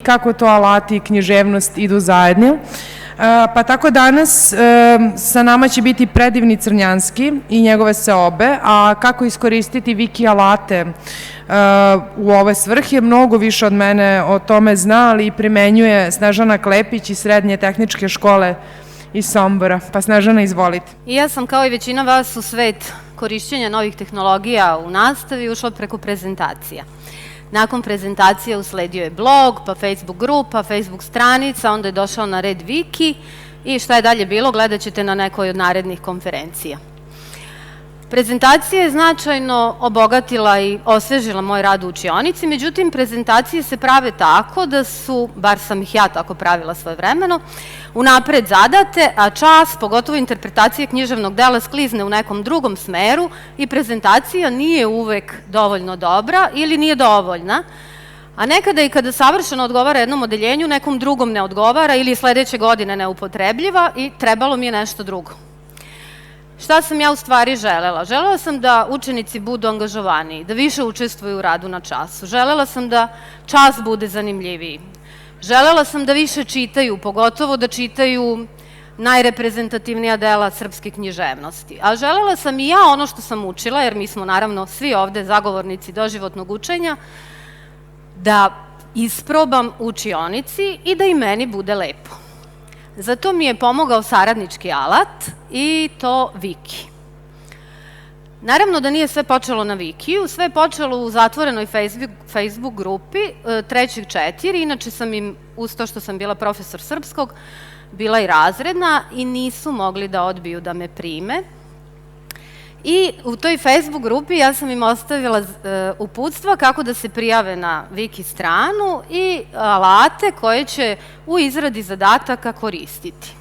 kako to alati i književnost idu zajedno. Pa tako danas sa nama će biti predivni Crnjanski i njegove seobe, a kako iskoristiti wiki alate u ove svrhe, mnogo više od mene o tome zna, ali i primenjuje Snežana Klepić iz Srednje tehničke škole iz Sombora. Pa Snežana, izvolite. I ja sam kao i većina vas u svet korišćenja novih tehnologija u nastavi ušla preko prezentacija. Nakon prezentacije usledio je blog, pa Facebook grupa, Facebook stranica, onda je došao na red Wiki i šta je dalje bilo gledat ćete na nekoj od narednih konferencija. Prezentacija je značajno obogatila i osvežila moj rad u učionici, međutim prezentacije se prave tako da su, bar sam ih ja tako pravila svojevremeno, unapred zadate, a čas, pogotovo interpretacije književnog dela, sklizne u nekom drugom smeru i prezentacija nije uvek dovoljno dobra ili nije dovoljna, a nekada i kada savršeno odgovara jednom odeljenju, nekom drugom ne odgovara ili sledeće godine neupotrebljiva i trebalo mi je nešto drugo. Šta sam ja u stvari želela? Želela sam da učenici budu angažovaniji, da više učestvuju u radu na času. Želela sam da čas bude zanimljiviji. Želela sam da više čitaju, pogotovo da čitaju najreprezentativnija dela srpske književnosti. A želela sam i ja ono što sam učila, jer mi smo naravno svi ovde zagovornici doživotnog učenja, da isprobam u učionici i da i meni bude lepo. Zato mi je pomogao saradnički alat i to Wiki. Naravno da nije sve počelo na Wikiju, sve je počelo u zatvorenoj Facebook grupi 3.4, inače sam im, uz to što sam bila profesor srpskog, bila i razredna i nisu mogli da odbiju da me prime. I u toj Facebook grupi ja sam im ostavila uputstva kako da se prijave na Wiki stranu i alate koje će u izradi zadataka koristiti.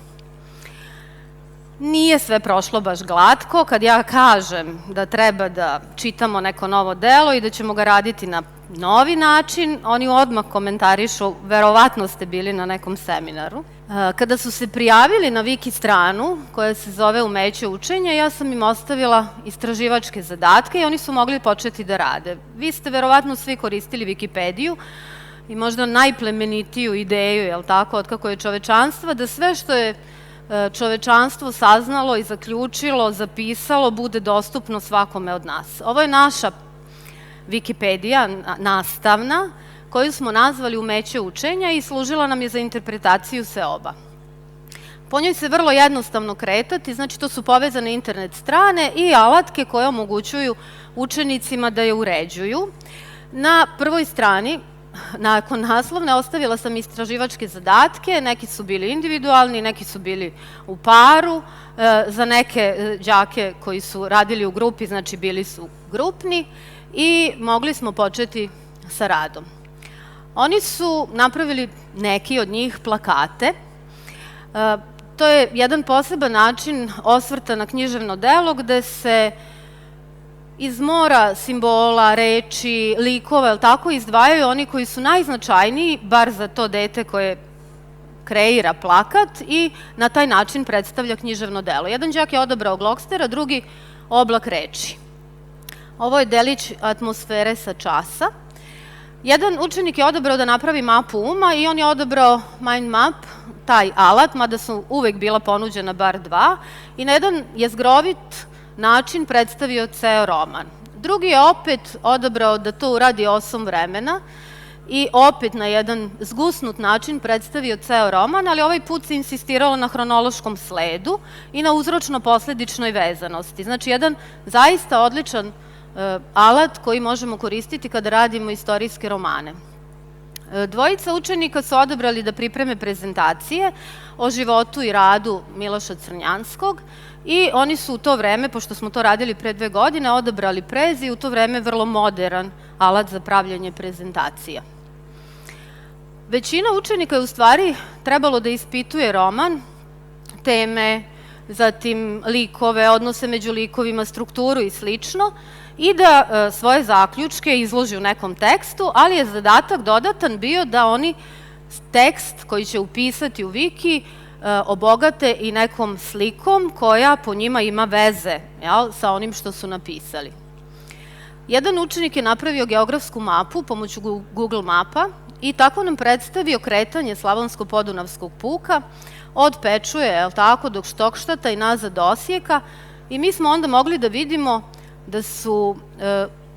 Nije sve prošlo baš glatko. Kad ja kažem da treba da čitamo neko novo delo i da ćemo ga raditi na novi način, oni odmah komentarišu, verovatno ste bili na nekom seminaru. Kada su se prijavili na Wiki stranu, koja se zove Umeće učenja, ja sam im ostavila istraživačke zadatke i oni su mogli početi da rade. Vi ste verovatno svi koristili Wikipediju i možda najplemenitiju ideju, jel tako, otkako je čovečanstva, da sve što je čovečanstvo saznalo i zaključilo, zapisalo, bude dostupno svakome od nas. Ovo je naša Wikipedija, nastavna, koju smo nazvali Umeće učenja i služila nam je za interpretaciju seoba. Po njoj se vrlo jednostavno kretati, znači to su povezane internet strane i alatke koje omogućuju učenicima da je uređuju. Na prvoj strani, nakon naslovne, ostavila sam istraživačke zadatke, neki su bili individualni, neki su bili u paru, za neke đake koji su radili u grupi, znači bili su grupni i mogli smo početi sa radom. Oni su napravili, neki od njih, plakate. To je jedan poseban način osvrta na književno delo gde se iz mora simbola, reči, likova, jel tako, izdvajaju oni koji su najznačajniji, bar za to dete koje kreira plakat i na taj način predstavlja književno delo. Jedan đak je odabrao Glokstera, drugi oblak reči. Ovo je delić atmosfere sa časa. Jedan učenik je odabrao da napravi mapu uma i on je odabrao mind map, taj alat, mada su uvek bila ponuđena bar dva, i na jedan jezgrovit način predstavio ceo roman. Drugi je opet odabrao da to uradi osom vremena i opet na jedan zgusnut način predstavio ceo roman, ali ovaj put se insistiralo na hronološkom sledu i na uzročno-posledičnoj vezanosti. Znači, jedan zaista odličan alat koji možemo koristiti kada radimo istorijske romane. Dvojica učenika su odabrali da pripreme prezentacije o životu i radu Miloša Crnjanskog i oni su u to vreme, pošto smo to radili pre 2 godine, odabrali prez i u to vreme vrlo modern alat za pravljanje prezentacija. Većina učenika je u stvari trebalo da ispituje roman, teme, zatim likove, odnose među likovima, strukturu i slično, i da svoje zaključke izloži u nekom tekstu, ali je zadatak dodatan bio da oni tekst koji će upisati u Wiki obogate i nekom slikom koja po njima ima veze sa onim što su napisali. Jedan učenik je napravio geografsku mapu pomoću Google mapa i tako nam predstavio kretanje Slavonsko-podunavskog puka od Pečuje, je li tako, do Štokštata i nazad do Osijeka, i mi smo onda mogli da vidimo da su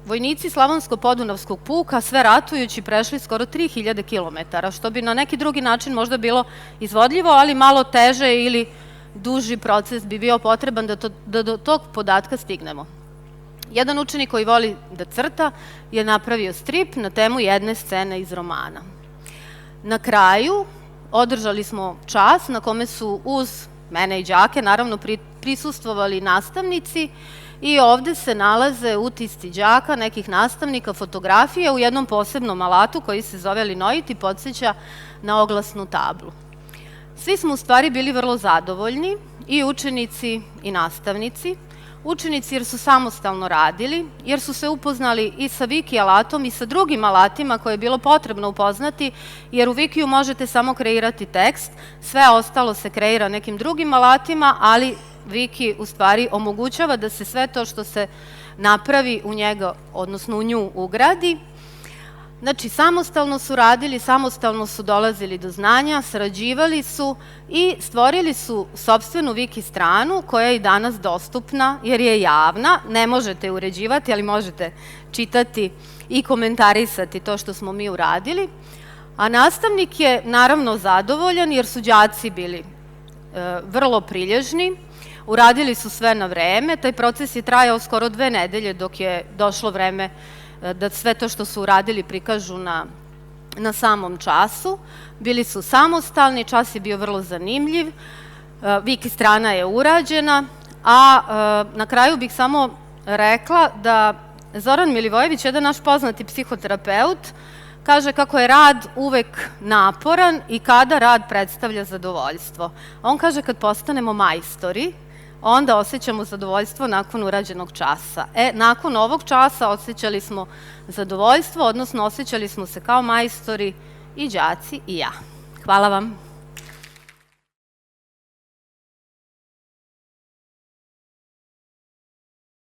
vojnici Slavonsko-podunavskog puka, sve ratujući, prešli skoro 3000 kilometara, što bi na neki drugi način možda bilo izvodljivo, ali malo teže ili duži proces bi bio potreban da do tog podatka stignemo. Jedan učenik koji voli da crta je napravio strip na temu jedne scene iz romana. Na kraju održali smo čas na kome su uz mene i đake naravno prisustvovali nastavnici i ovde se nalaze utisci đaka, nekih nastavnika, fotografije u jednom posebnom alatu koji se zove linoit i podsjeća na oglasnu tablu. Svi smo u stvari bili vrlo zadovoljni, i učenici i nastavnici. Učenici jer su samostalno radili, jer su se upoznali i sa Wiki alatom i sa drugim alatima koje je bilo potrebno upoznati, jer u Wikiju možete samo kreirati tekst, sve ostalo se kreira nekim drugim alatima, ali Wiki u stvari omogućava da se sve to što se napravi u njega, odnosno u nju, ugradi. Znači, samostalno su radili, samostalno su dolazili do znanja, sarađivali su i stvorili su sopstvenu Wiki stranu koja je i danas dostupna jer je javna. Ne možete je uređivati, ali možete čitati i komentarisati to što smo mi uradili. A nastavnik je naravno zadovoljan jer su đaci bili vrlo prilježni, uradili su sve na vreme. Taj proces je trajao skoro 2 nedelje dok je došlo vreme da sve to što su uradili prikažu na samom času. Bili su samostalni, čas je bio vrlo zanimljiv, Wiki strana je urađena, a na kraju bih samo rekla da Zoran Milivojević, jedan naš poznati psihoterapeut, kaže kako je rad uvek naporan i kada rad predstavlja zadovoljstvo. On kaže kad postanemo majstori, onda osjećamo zadovoljstvo nakon urađenog časa. Nakon ovog časa osjećali smo zadovoljstvo, odnosno osjećali smo se kao majstori i đaci i ja. Hvala vam.